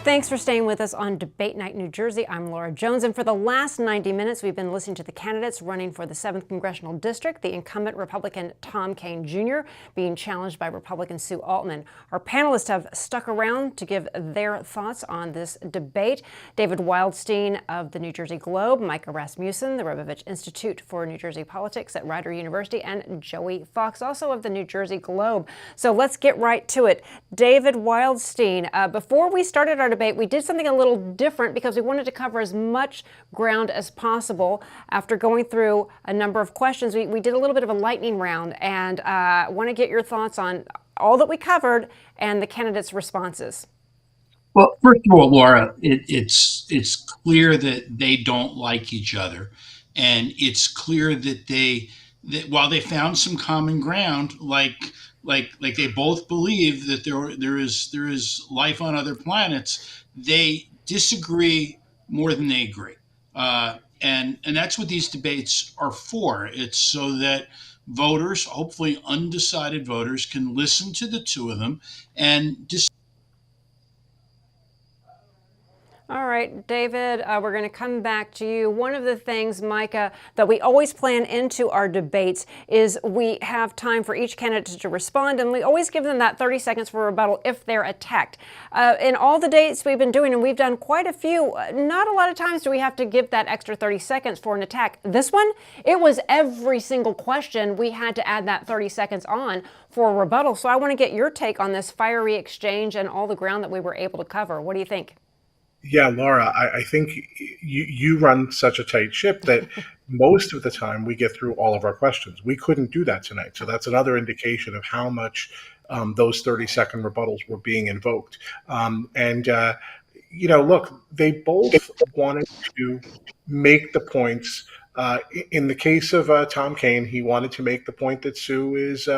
Thanks for staying with us on Debate Night New Jersey. I'm Laura Jones, and for the last 90 minutes, we've been listening to the candidates running for the 7th Congressional District, the incumbent Republican Tom Kean Jr. being challenged by Republican Sue Altman. Our panelists have stuck around to give their thoughts on this debate. David Wildstein of the New Jersey Globe, Micah Rasmussen, the Rebovich Institute for New Jersey Politics at Rider University, and Joey Fox, also of the New Jersey Globe. So let's get right to it. David Wildstein, before we started our debate, we did something a little different because we wanted to cover as much ground as possible. After going through a number of questions, we did a little bit of a lightning round, and want to get your thoughts on all that we covered and the candidates' responses. Well, first of all, Laura, it's clear that they don't like each other, and it's clear that while they found some common ground, like they both believe that there is life on other planets, they disagree more than they agree, and that's what these debates are for. It's so that voters, hopefully undecided voters, can listen to the two of them and decide. All right, David, we're going to come back to you. One of the things, Micah, that we always plan into our debates is we have time for each candidate to respond, and we always give them that 30 seconds for rebuttal if they're attacked. In all the debates we've been doing, and we've done quite a few, not a lot of times do we have to give that extra 30 seconds for an attack. This one, it was every single question we had to add that 30 seconds on for rebuttal. So I want to get your take on this fiery exchange and all the ground that we were able to cover. What do you think? Yeah, Laura, I think you run such a tight ship that most of the time we get through all of our questions. We couldn't do that tonight. So that's another indication of how much those 30-second rebuttals were being invoked. Look, they both wanted to make the points. In the case of Tom Kean, he wanted to make the point that Sue is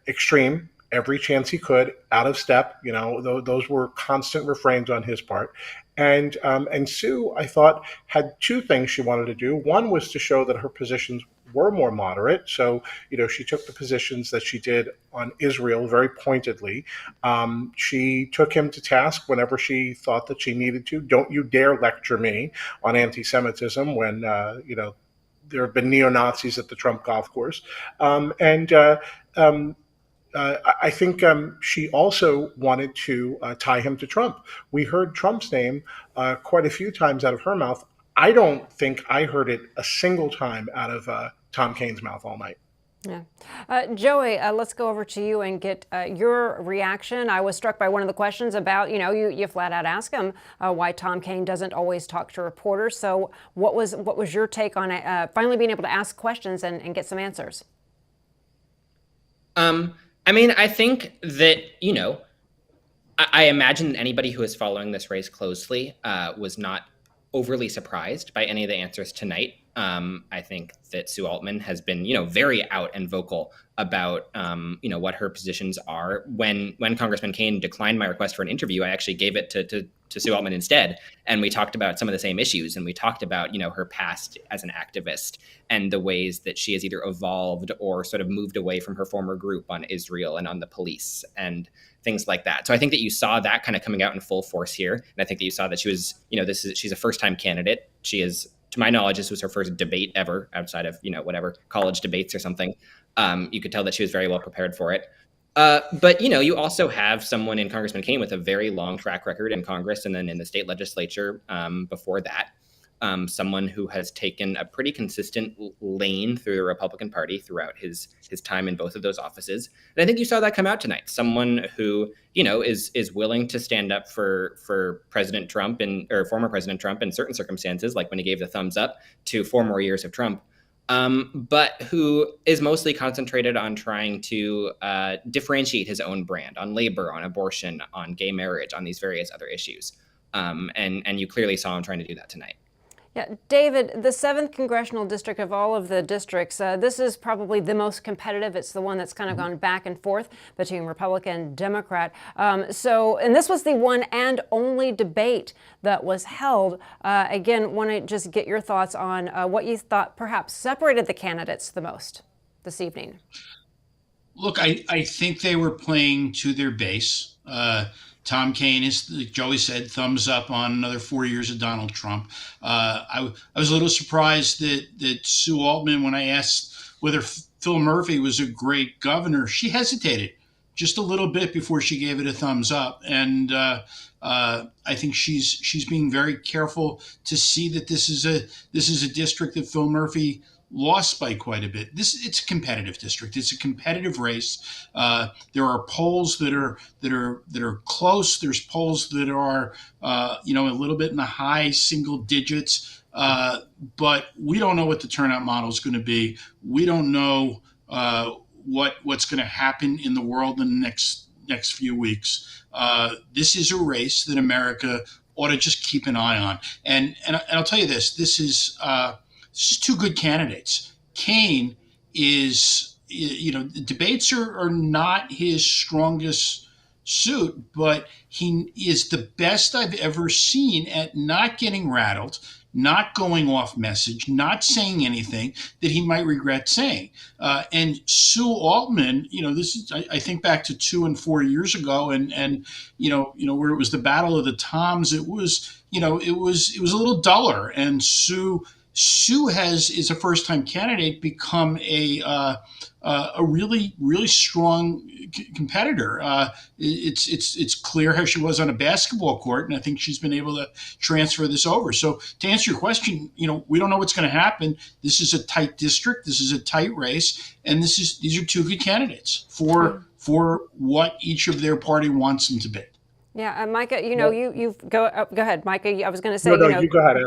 extreme every chance he could, out of step. Those were constant refrains on his part. And Sue, I thought, had two things she wanted to do. One was to show that her positions were more moderate. So, she took the positions that she did on Israel very pointedly. She took him to task whenever she thought that she needed to. Don't you dare lecture me on anti-Semitism when, there have been neo-Nazis at the Trump golf course. I think she also wanted to tie him to Trump. We heard Trump's name quite a few times out of her mouth. I don't think I heard it a single time out of Tom Kean's mouth all night. Yeah. Joey, let's go over to you and get your reaction. I was struck by one of the questions about, you flat out ask him why Tom Kean doesn't always talk to reporters. So what was your take on it, finally being able to ask questions and get some answers? I think that, I imagine that anybody who is following this race closely was not overly surprised by any of the answers tonight. I think that Sue Altman has been, very out and vocal about, what her positions are. When Congressman Kean declined my request for an interview, I actually gave it to Sue Altman instead. And we talked about some of the same issues. And we talked about, her past as an activist and the ways that she has either evolved or sort of moved away from her former group on Israel and on the police and things like that. So I think that you saw that kind of coming out in full force here. And I think that you saw that she was, she's a first-time candidate. She is, to my knowledge, this was her first debate ever outside of, whatever, college debates or something. You could tell that she was very well prepared for it. But, you also have someone in Congressman Kean with a very long track record in Congress and then in the state legislature before that. Someone who has taken a pretty consistent lane through the Republican Party throughout his time in both of those offices. And I think you saw that come out tonight. Someone who, is willing to stand up for President Trump or former President Trump in certain circumstances, like when he gave the thumbs up to 4 more years of Trump, but who is mostly concentrated on trying to differentiate his own brand on labor, on abortion, on gay marriage, on these various other issues. And you clearly saw him trying to do that tonight. Yeah, David, the 7th Congressional District of all of the districts, this is probably the most competitive. It's the one that's kind of gone back and forth between Republican and Democrat. And this was the one and only debate that was held. Again, want to just get your thoughts on what you thought perhaps separated the candidates the most this evening. Look, I think they were playing to their base. Tom Kaine is, like Joey said, thumbs up on another 4 years of Donald Trump. I was a little surprised that Sue Altman, when I asked whether Phil Murphy was a great governor, she hesitated just a little bit before she gave it a thumbs up. And I think she's being very careful to see that this is a district that Phil Murphy lost by quite a bit. It's a competitive district. It's a competitive race. There are polls that are close. There's polls that are a little bit in the high single digits. But we don't know what the turnout model is going to be. We don't know what's going to happen in the world in the next few weeks. This is a race that America ought to just keep an eye on. And I'll tell you this: this is two good candidates. Kaine is, debates are not his strongest suit, but he is the best I've ever seen at not getting rattled, not going off message, not saying anything that he might regret saying. And Sue Altman, this is, I think back to 2 and 4 years ago, and where it was the battle of the Toms. It was it was a little duller, and Sue is a first-time candidate, become a really strong competitor. It's clear how she was on a basketball court, and I think she's been able to transfer this over. So to answer your question, we don't know what's going to happen. This is a tight district. This is a tight race, and these are two good candidates for what each of their party wants them to be. Yeah, Micah, you've go ahead, Micah. I was going to say, No, you go ahead.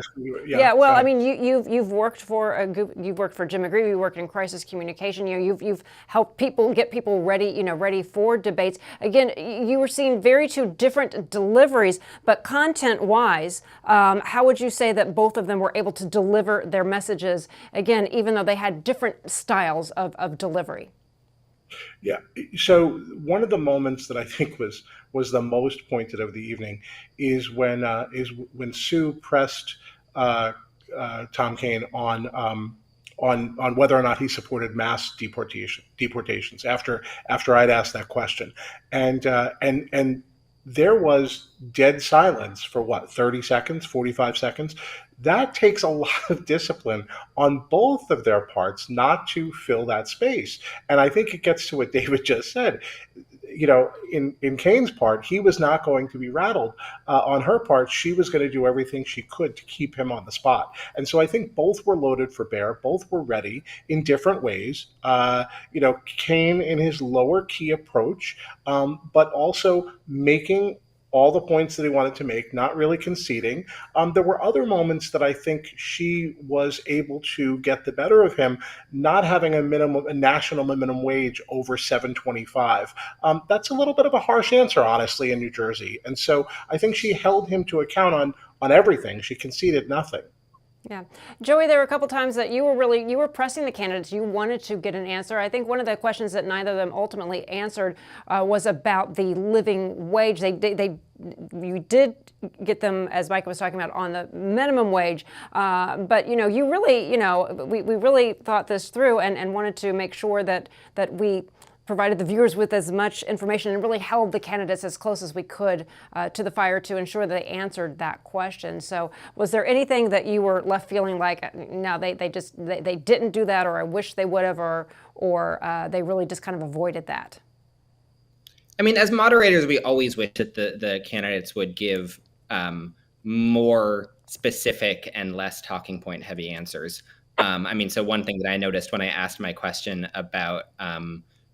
Yeah, well, I mean, you've worked for Jim McGreevey. You worked in crisis communication. You've helped get people ready for debates. Again, you were seeing two different deliveries, but content-wise, how would you say that both of them were able to deliver their messages? Again, even though they had different styles of delivery. Yeah. So one of the moments that I think was the most pointed of the evening is when Sue pressed Tom Kaine on whether or not he supported mass deportations after I'd asked that question, and there was dead silence for 30 seconds, 45 seconds. That takes a lot of discipline on both of their parts not to fill that space. And I think it gets to what David just said. In Kaine's part, he was not going to be rattled. On her part, she was going to do everything she could to keep him on the spot. And so I think both were loaded for bear. Both were ready in different ways. Kaine in his lower key approach, but also making all the points that he wanted to make, not really conceding. There were other moments that I think she was able to get the better of him, not having a national minimum wage over $7.25. That's a little bit of a harsh answer, honestly, in New Jersey. And so I think she held him to account on everything. She conceded nothing. Yeah. Joey, there were a couple times that you were pressing the candidates. You wanted to get an answer. I think one of the questions that neither of them ultimately answered was about the living wage. You did get them, as Micah was talking about, on the minimum wage. But, you really, we really thought this through and wanted to make sure that we provided the viewers with as much information and really held the candidates as close as we could to the fire to ensure that they answered that question. So was there anything that you were left feeling like, no, they didn't do that, or I wish they would have, or they really just kind of avoided that? I mean, as moderators, we always wish that the candidates would give more specific and less talking point heavy answers. So one thing that I noticed when I asked my question about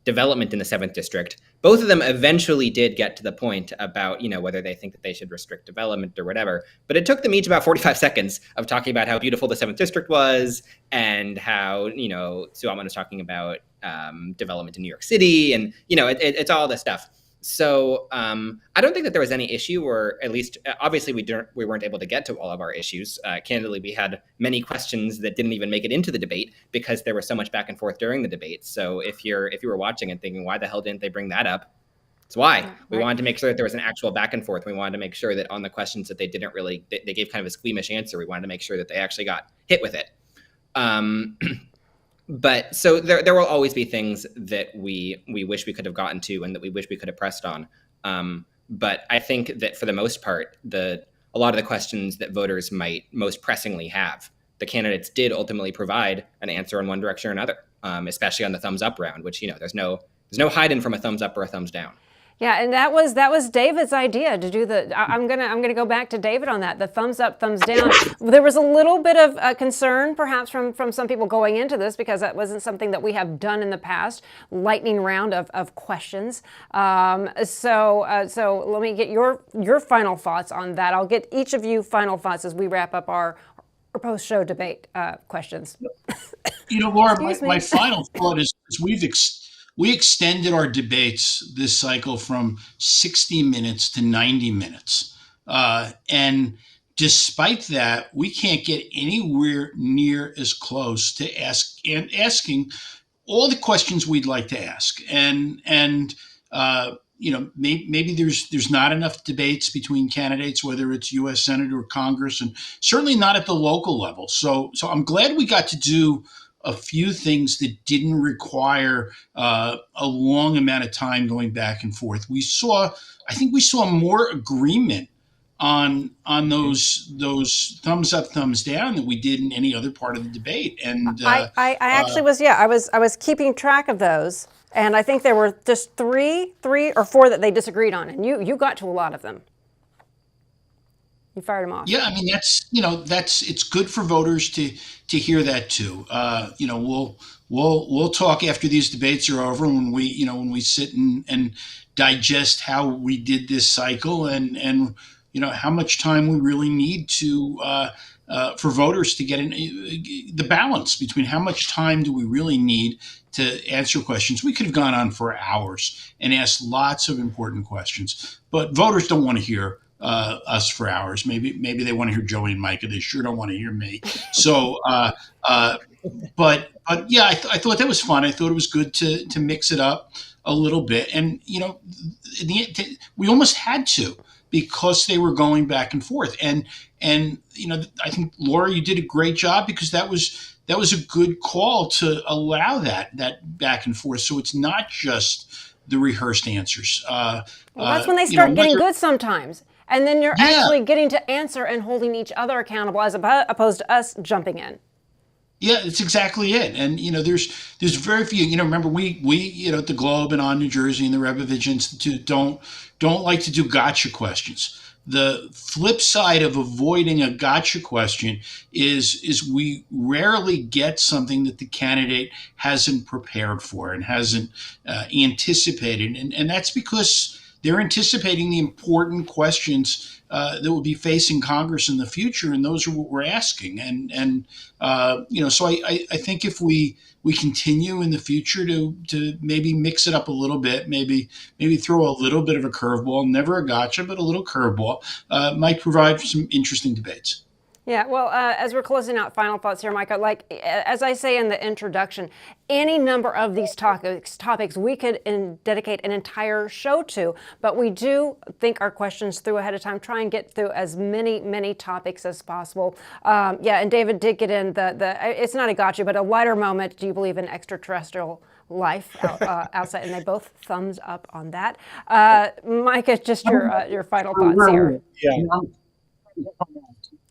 development in the 7th district, both of them eventually did get to the point about, whether they think that they should restrict development or whatever. But it took them each about 45 seconds of talking about how beautiful the 7th district was, and how, Sue Altman was talking about development in New York City, and, it's all this stuff. So I don't think that there was any issue, or at least obviously we weren't able to get to all of our issues. Candidly, we had many questions that didn't even make it into the debate because there was so much back and forth during the debate. So if you were watching and thinking, why the hell didn't they bring that up? It's why. Yeah, right. We wanted to make sure that there was an actual back and forth. We wanted to make sure that on the questions that they gave kind of a squeamish answer, we wanted to make sure that they actually got hit with it. But so there will always be things that we wish we could have gotten to and that we wish we could have pressed on. But I think that for the most part, a lot of the questions that voters might most pressingly have, the candidates did ultimately provide an answer in one direction or another, especially on the thumbs up round, which, there's no hiding from a thumbs up or a thumbs down. Yeah, and that was David's idea to do the. I'm gonna go back to David on that. The thumbs up, thumbs down. There was a little bit of concern, perhaps from some people going into this, because that wasn't something that we have done in the past. Lightning round of questions. So let me get your final thoughts on that. I'll get each of you final thoughts as we wrap up our post-show debate questions. Laura, my final thought is we extended our debates this cycle from 60 minutes to 90 minutes. And despite that, we can't get anywhere near as close to asking all the questions we'd like to ask. And maybe there's not enough debates between candidates, whether it's U.S. Senate or Congress, and certainly not at the local level. So I'm glad we got to do a few things that didn't require a long amount of time going back and forth. I think we saw more agreement on those thumbs up, thumbs down than we did in any other part of the debate. And I actually was I was keeping track of those, and I think there were just three or four that they disagreed on, and you got to a lot of them. You fired them off. Yeah, I mean it's good for voters to hear that too. We'll talk after these debates are over when we sit and digest how we did this cycle and how much time we really need to for voters to get in the balance between how much time do we really need to answer questions. We could have gone on for hours and asked lots of important questions, but voters don't want to hear us for hours. Maybe they want to hear Joey and Micah. They sure don't want to hear me. So, but yeah, I thought that was fun. I thought it was good to mix it up a little bit, and we almost had to because they were going back and forth. And I think Laura, you did a great job because that was a good call to allow that back and forth. So it's not just the rehearsed answers. Well, that's when they start getting good sometimes. And then you're actually getting to answer and holding each other accountable as opposed to us jumping in. Yeah, that's exactly it. And, there's very few, remember we at the Globe and on New Jersey and the Rebovich Institute don't like to do gotcha questions. The flip side of avoiding a gotcha question is we rarely get something that the candidate hasn't prepared for and hasn't anticipated. And that's because they're anticipating the important questions that will be facing Congress in the future, and those are what we're asking. And so I think if we continue in the future to maybe mix it up a little bit, maybe throw a little bit of a curveball, never a gotcha, but a little curveball, might provide some interesting debates. Yeah, well, as we're closing out, final thoughts here, Micah, as I say in the introduction, any number of these topics we could dedicate an entire show to, but we do think our questions through ahead of time, try and get through as many topics as possible. And David did get in it's not a gotcha, but a lighter moment. Do you believe in extraterrestrial life outside? And they both thumbs up on that. Micah, just your final thoughts here. Yeah.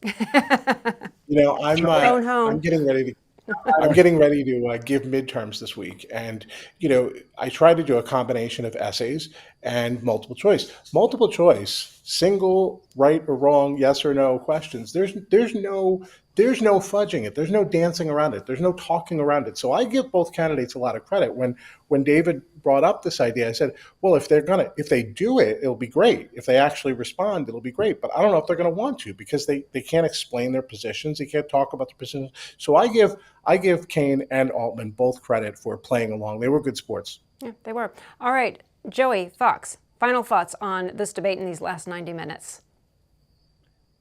I'm getting ready to give midterms this week, and I try to do a combination of essays and multiple choice. Multiple choice, single right or wrong, yes or no questions. There's no fudging it. There's no dancing around it. There's no talking around it. So I give both candidates a lot of credit. When David brought up this idea, I said, well, if they do it, it'll be great. If they actually respond, it'll be great. But I don't know if they're going to want to, because they can't explain their positions. They can't talk about their positions. So I give Kaine and Altman both credit for playing along. They were good sports. Yeah, they were. All right, Joey, Fox, final thoughts on this debate in these last 90 minutes.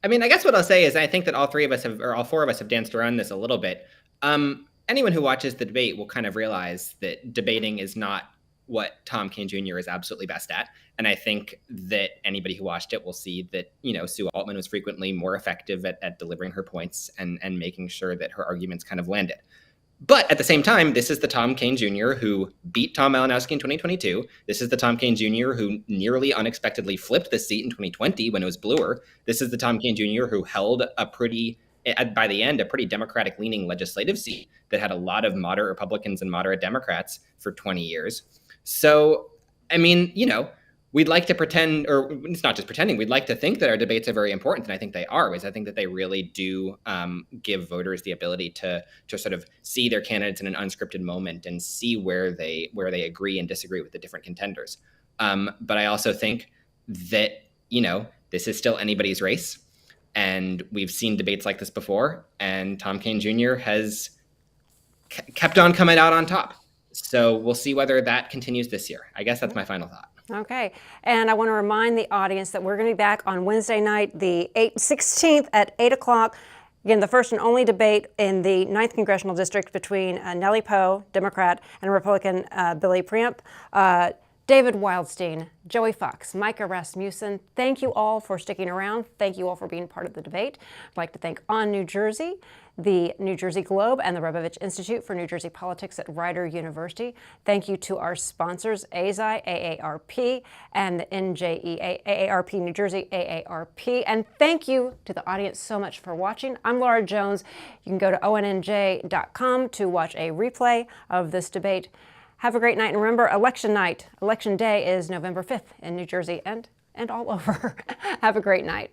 I mean, I guess what I'll say is I think that all four of us have danced around this a little bit. Anyone who watches the debate will kind of realize that debating is not what Tom Kaine Jr. is absolutely best at. And I think that anybody who watched it will see that, Sue Altman was frequently more effective at delivering her points and making sure that her arguments kind of landed. But at the same time, this is the Tom Kean Jr. who beat Tom Malinowski in 2022. This is the Tom Kean Jr. who nearly unexpectedly flipped the seat in 2020 when it was bluer. This is the Tom Kean Jr. who held by the end, a pretty Democratic-leaning legislative seat that had a lot of moderate Republicans and moderate Democrats for 20 years. So, I mean, we'd like to pretend, or it's not just pretending, we'd like to think that our debates are very important, and I think they are, because I think that they really do give voters the ability to sort of see their candidates in an unscripted moment and see where they agree and disagree with the different contenders. But I also think that, this is still anybody's race, and we've seen debates like this before, and Tom Kean Jr. has kept on coming out on top. So we'll see whether that continues this year. I guess that's my final thought. Okay, and I want to remind the audience that we're going to be back on Wednesday night, the 16th at 8 o'clock. Again, the first and only debate in the 9th Congressional District between Nellie Poe, Democrat, and Republican Billy Priamp. David Wildstein, Joey Fox, Micah Rasmussen, thank you all for sticking around. Thank you all for being part of the debate. I'd like to thank ONNJ Jersey, the New Jersey Globe, and the Rebovich Institute for New Jersey Politics at Rider University. Thank you to our sponsors, AZI, AARP, and the NJ-7 AARP New Jersey, AARP. And thank you to the audience so much for watching. I'm Laura Jones. You can go to ONNJ.com to watch a replay of this debate. Have a great night, and remember, election night, election day is November 5th in New Jersey and all over. Have a great night.